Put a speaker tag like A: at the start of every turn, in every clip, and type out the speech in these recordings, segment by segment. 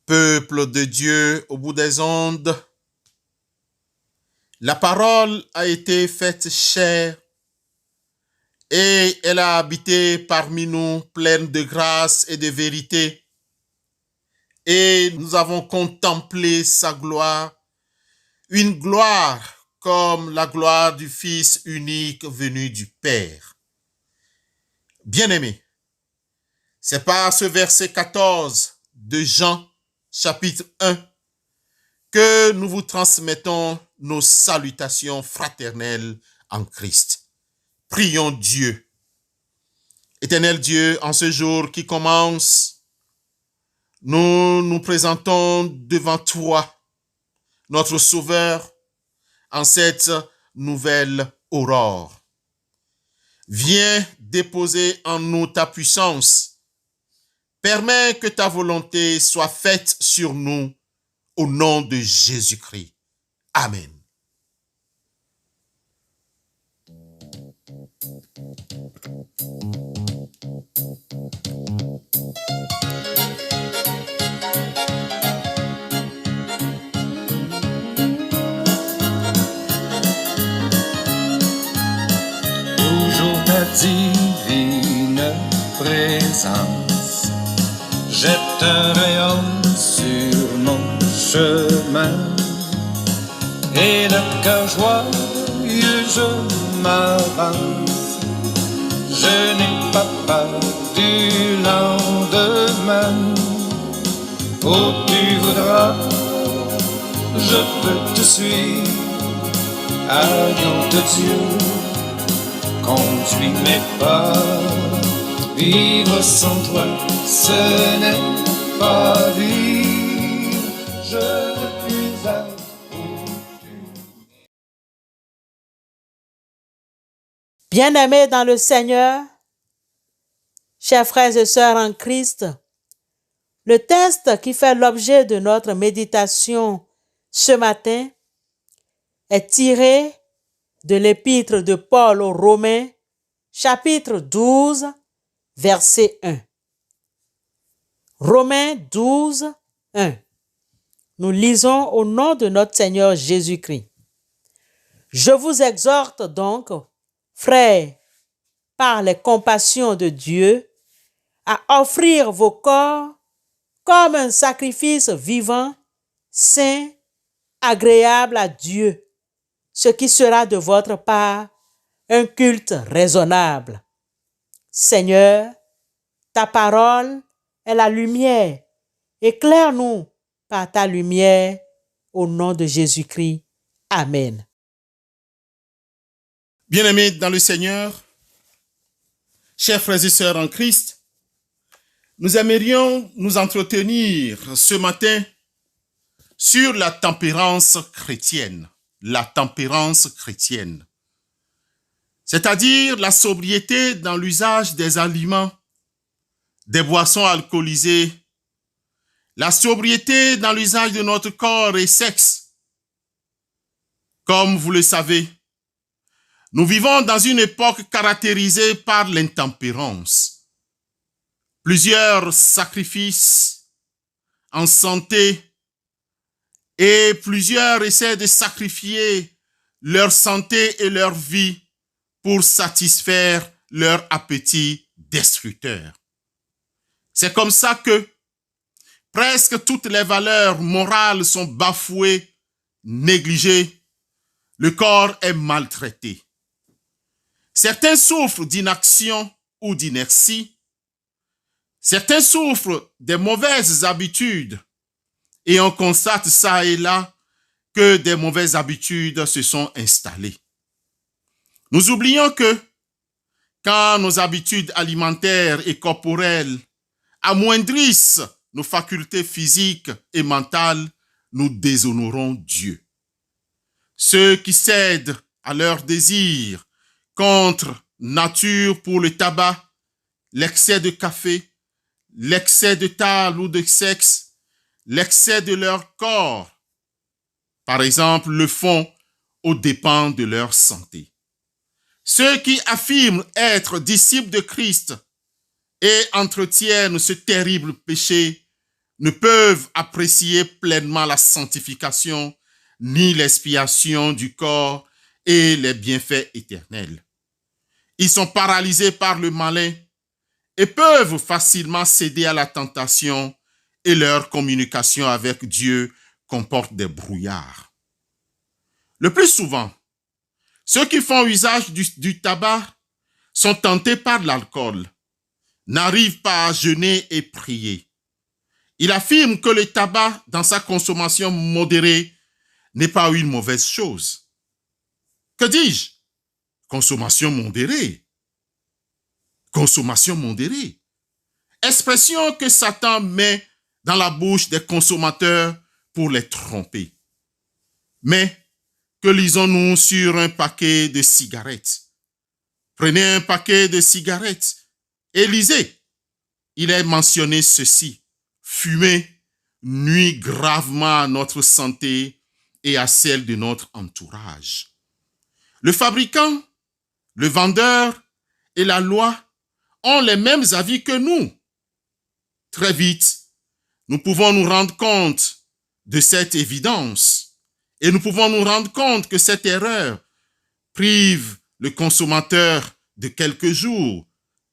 A: Peuple de Dieu au bout des ondes, la parole a été faite chair et elle a habité parmi nous pleine de grâce et de vérité. Et nous avons contemplé sa gloire, une gloire comme la gloire du Fils unique venu du Père. Bien-aimés, c'est par ce verset 14 de Jean, chapitre 1, que nous vous transmettons nos salutations fraternelles en Christ. Prions Dieu. Éternel Dieu, en ce jour qui commence, nous nous présentons devant toi, notre Sauveur, en cette nouvelle aurore. Viens déposer en nous ta puissance. Permets que ta volonté soit faite sur nous au nom de Jésus-Christ. Amen.
B: Toujours ta divine présence jette un rayon sur mon chemin et le cœur joyeux je m'avance. Je n'ai pas peur du lendemain. Oh, tu voudras, je peux te suivre. Agneau de Dieu, conduis mes pas. Vivre sans toi, ce n'est pas vivre. Je ne puis être où tu es.
C: Bien-aimés dans le Seigneur, chers frères et sœurs en Christ, le texte qui fait l'objet de notre méditation ce matin est tiré de l'épître de Paul aux Romains, chapitre 12, verset 1. Romains 12, 1. Nous lisons au nom de notre Seigneur Jésus-Christ. Je vous exhorte donc, frères, par les compassions de Dieu, à offrir vos corps comme un sacrifice vivant, saint, agréable à Dieu, ce qui sera de votre part un culte raisonnable. Seigneur, ta parole est la lumière. Éclaire-nous par ta lumière au nom de Jésus-Christ. Amen.
A: Bien-aimés dans le Seigneur, chers frères et sœurs en Christ, nous aimerions nous entretenir ce matin sur la tempérance chrétienne. La tempérance chrétienne. C'est-à-dire la sobriété dans l'usage des aliments, des boissons alcoolisées, la sobriété dans l'usage de notre corps et sexe. Comme vous le savez, nous vivons dans une époque caractérisée par l'intempérance. Plusieurs sacrifices en santé et plusieurs essaient de sacrifier leur santé et leur vie pour satisfaire leur appétit destructeur. C'est comme ça que presque toutes les valeurs morales sont bafouées, négligées. Le corps est maltraité. Certains souffrent d'inaction ou d'inertie. Certains souffrent des mauvaises habitudes. Et on constate ça et là que des mauvaises habitudes se sont installées. Nous oublions que quand nos habitudes alimentaires et corporelles amoindrissent nos facultés physiques et mentales, nous déshonorons Dieu. Ceux qui cèdent à leurs désirs contre nature pour le tabac, l'excès de café, l'excès de table ou de sexe, l'excès de leur corps, par exemple, le font aux dépens de leur santé. Ceux qui affirment être disciples de Christ et entretiennent ce terrible péché ne peuvent apprécier pleinement la sanctification ni l'expiation du corps et les bienfaits éternels. Ils sont paralysés par le malin et peuvent facilement céder à la tentation et leur communication avec Dieu comporte des brouillards. Le plus souvent, ceux qui font usage du tabac sont tentés par l'alcool, n'arrivent pas à jeûner et prier. Il affirme que le tabac, dans sa consommation modérée, n'est pas une mauvaise chose. Que dis-je? Consommation modérée. Consommation modérée. Expression que Satan met dans la bouche des consommateurs pour les tromper. Mais que lisons-nous sur un paquet de cigarettes? Prenez un paquet de cigarettes et lisez. Il est mentionné ceci. Fumer nuit gravement à notre santé et à celle de notre entourage. Le fabricant, le vendeur et la loi ont les mêmes avis que nous. Très vite, nous pouvons nous rendre compte de cette évidence et nous pouvons nous rendre compte que cette erreur prive le consommateur de quelques jours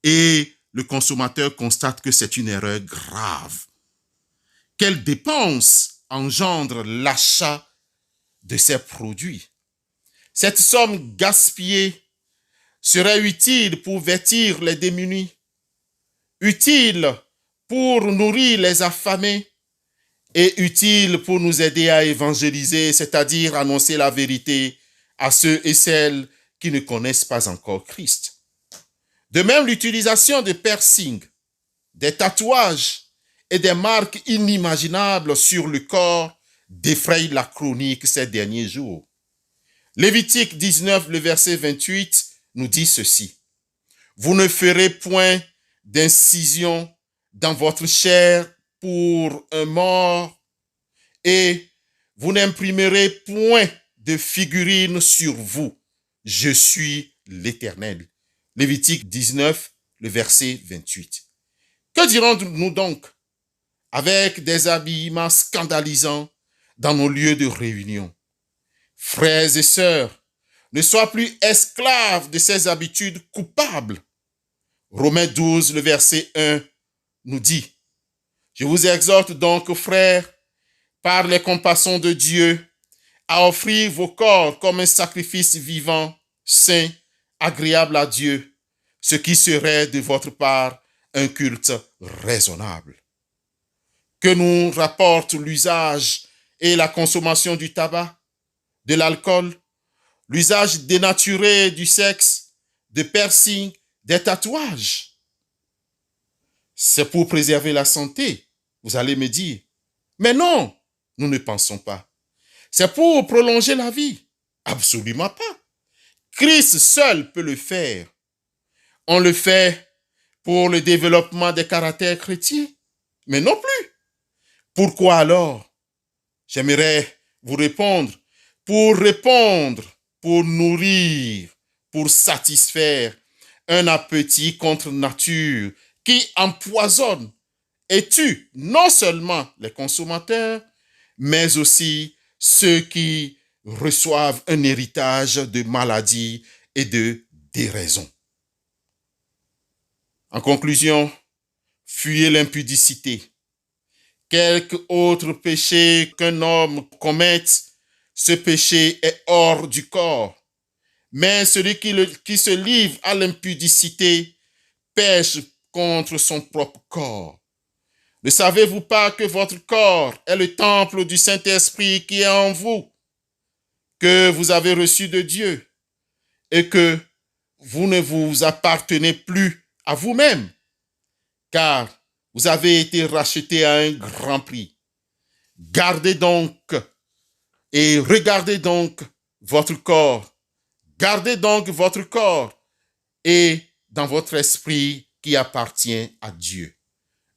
A: et le consommateur constate que c'est une erreur grave. Quelle dépense engendre l'achat de ces produits? Cette somme gaspillée serait utile pour vêtir les démunis, utile pour nourrir les affamés et utile pour nous aider à évangéliser, c'est-à-dire annoncer la vérité à ceux et celles qui ne connaissent pas encore Christ. De même, l'utilisation de piercings, des tatouages et des marques inimaginables sur le corps défraye la chronique ces derniers jours. Lévitique 19, le verset 28, nous dit ceci. Vous ne ferez point d'incision dans votre chair pour un mort et vous n'imprimerez point de figurines sur vous. Je suis l'Éternel. Lévitique 19, le verset 28. Que dirons-nous donc avec des habillements scandalisants dans nos lieux de réunion? Frères et sœurs, ne soyez plus esclaves de ces habitudes coupables. Romains 12, le verset 1 nous dit, je vous exhorte donc, frères, par les compassions de Dieu, à offrir vos corps comme un sacrifice vivant, saint, agréable à Dieu, ce qui serait de votre part un culte raisonnable. Que nous rapporte l'usage et la consommation du tabac, de l'alcool, l'usage dénaturé du sexe, de piercings, des tatouages? C'est pour préserver la santé, vous allez me dire. Mais non, nous ne pensons pas. C'est pour prolonger la vie. Absolument pas. Christ seul peut le faire. On le fait pour le développement des caractères chrétiens, mais non plus. Pourquoi alors? J'aimerais vous répondre. Pour nourrir, pour satisfaire un appétit contre nature qui empoisonne et tue non seulement les consommateurs, mais aussi ceux qui reçoivent un héritage de maladies et de déraison. En conclusion, fuyez l'impudicité. Quelque autre péché qu'un homme commette, ce péché est hors du corps. Mais celui qui se livre à l'impudicité pêche contre son propre corps. Ne savez-vous pas que votre corps est le temple du Saint-Esprit qui est en vous, que vous avez reçu de Dieu, et que vous ne vous appartenez plus à vous-même, car vous avez été racheté à un grand prix. Gardez donc et regardez donc votre corps. Gardez donc votre corps et dans votre esprit qui appartient à Dieu.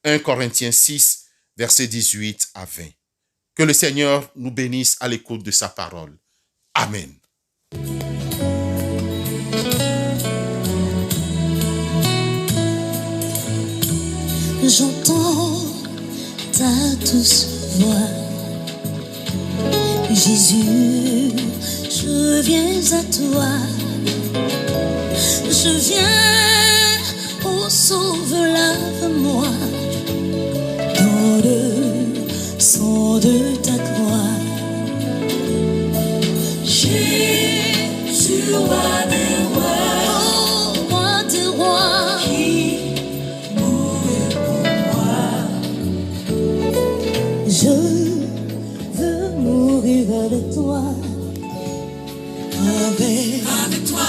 A: 1 Corinthiens 6, versets 18 à 20. Que le Seigneur nous bénisse à l'écoute de sa parole. Amen.
D: J'entends à tous voir. Jésus, je viens à toi. Je viens, oh sauve, lave-moi dans le sang de ta croix. Jésus, roi des rois, oh roi des rois, qui mourut pour moi. Je veux mourir avec toi, avec toi.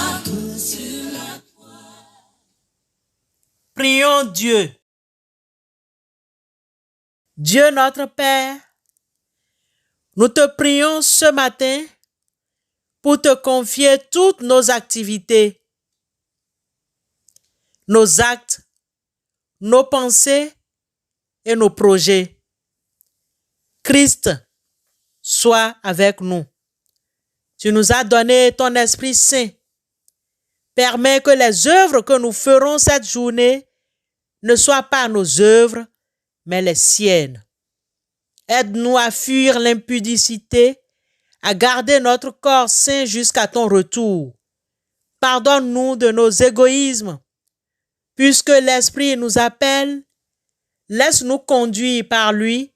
C: Prions Dieu. Dieu notre Père, nous te prions ce matin pour te confier toutes nos activités, nos actes, nos pensées et nos projets. Christ, sois avec nous. Tu nous as donné ton Esprit Saint. Permets que les œuvres que nous ferons cette journée ne soient pas nos œuvres, mais les siennes. Aide-nous à fuir l'impudicité, à garder notre corps sain jusqu'à ton retour. Pardonne-nous de nos égoïsmes. Puisque l'Esprit nous appelle, laisse-nous conduire par lui,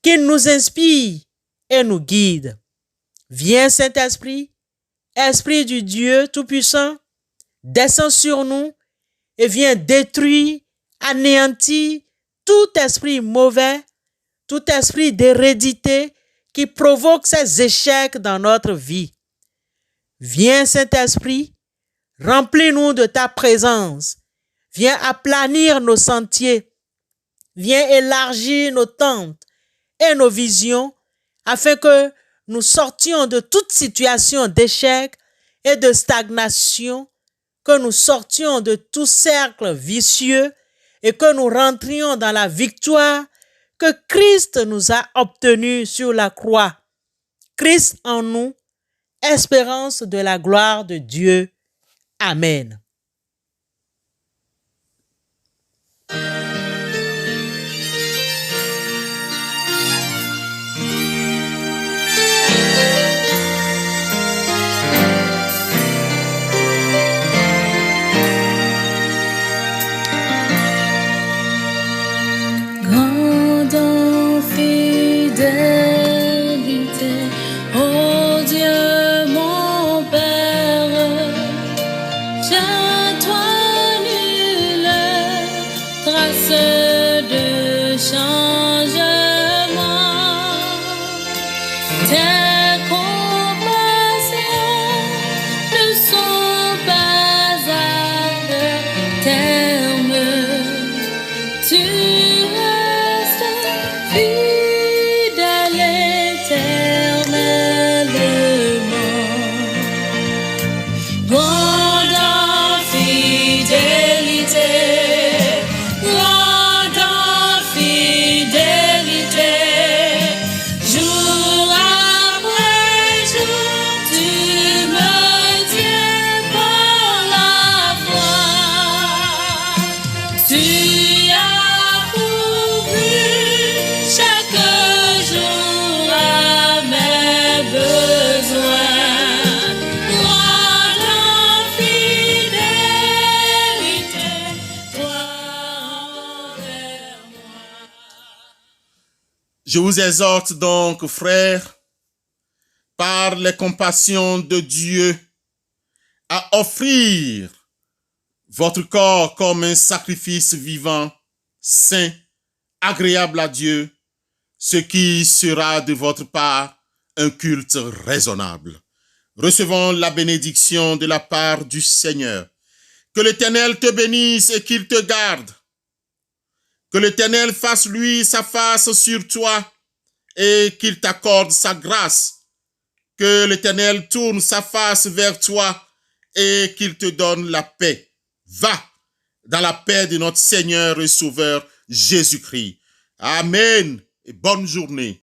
C: qu'il nous inspire et nous guide. Viens, Saint-Esprit, Esprit du Dieu Tout-Puissant, descends sur nous et viens détruire, anéantir tout esprit mauvais, tout esprit d'hérédité qui provoque ces échecs dans notre vie. Viens, Saint-Esprit, remplis-nous de ta présence. Viens aplanir nos sentiers. Viens élargir nos tentes et nos visions afin que nous sortions de toute situation d'échec et de stagnation, que nous sortions de tout cercle vicieux et que nous rentrions dans la victoire que Christ nous a obtenue sur la croix. Christ en nous, espérance de la gloire de Dieu. Amen.
A: Je vous exhorte donc, frères, par les compassions de Dieu, à offrir votre corps comme un sacrifice vivant, saint, agréable à Dieu, ce qui sera de votre part un culte raisonnable. Recevons la bénédiction de la part du Seigneur. Que l'Éternel te bénisse et qu'il te garde. Que l'Éternel fasse lui sa face sur toi et qu'il t'accorde sa grâce. Que l'Éternel tourne sa face vers toi et qu'il te donne la paix. Va dans la paix de notre Seigneur et Sauveur Jésus-Christ. Amen et bonne journée.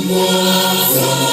D: moi,